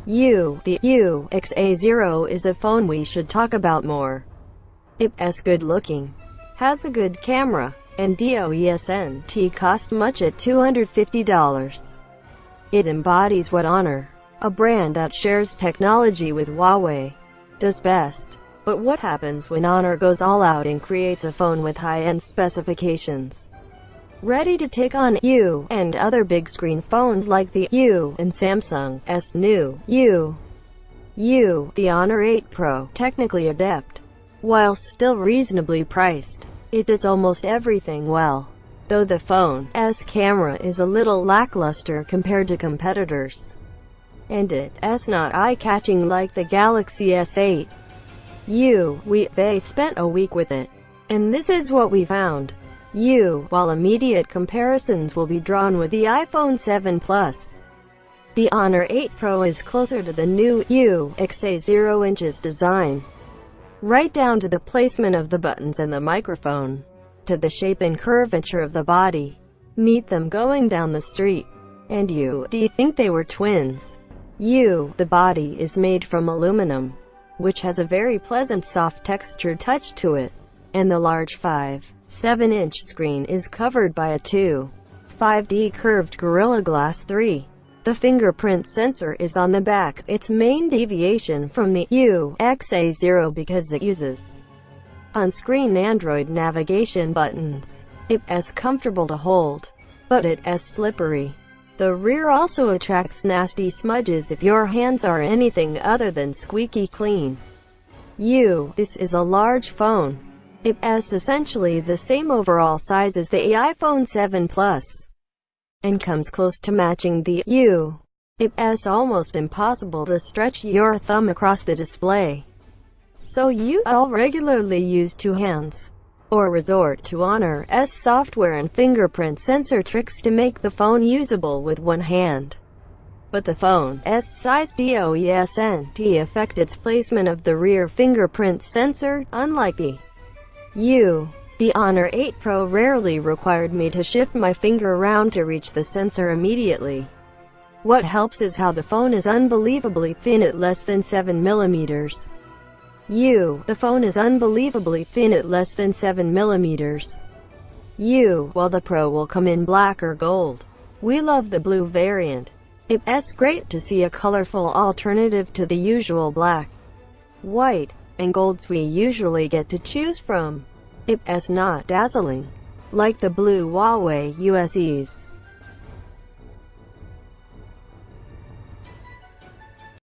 The UXA0 is a phone we should talk about more. It's good looking, has a good camera, and doesn't cost much at $250. It embodies what Honor, a brand that shares technology with Huawei, does best. But what happens when Honor goes all out and creates a phone with high-end specifications, ready to take on U and other big-screen phones like the U and Samsung's new the Honor 8 Pro, technically adept. While still reasonably priced, it does almost everything well, though the phone's camera is a little lackluster compared to competitors, and it's not eye-catching like the Galaxy S8. They spent a week with it, and this is what we found. While immediate comparisons will be drawn with the iPhone 7 Plus, the Honor 8 Pro is closer to the new UXA 0 inches design, right down to the placement of the buttons and the microphone, to the shape and curvature of the body. Meet them going down the street, and do you think they were twins? The body is made from aluminum, which has a very pleasant soft texture touch to it, and the large 5.7-inch screen is covered by a 2.5D curved Gorilla Glass 3. The fingerprint sensor is on the back, its main deviation from the UXA0 because it uses on-screen Android navigation buttons. It's comfortable to hold, but it's slippery. The rear also attracts nasty smudges if your hands are anything other than squeaky clean. This is a large phone. It's essentially the same overall size as the iPhone 7 Plus, and comes close to matching the U. It's almost impossible to stretch your thumb across the display, so you'll regularly use two hands, or resort to Honor's software and fingerprint sensor tricks to make the phone usable with one hand. But the phone's size doesn't affect its placement of the rear fingerprint sensor, unlike the The Honor 8 Pro rarely required me to shift my finger around to reach the sensor immediately. What helps is how the phone is unbelievably thin at less than 7 millimeters. The phone is unbelievably thin at less than 7 millimeters. While the Pro will come in black or gold. We love the blue variant. It's great to see a colorful alternative to the usual black, white, and golds we usually get to choose from. It's not dazzling like the blue Huawei USEs.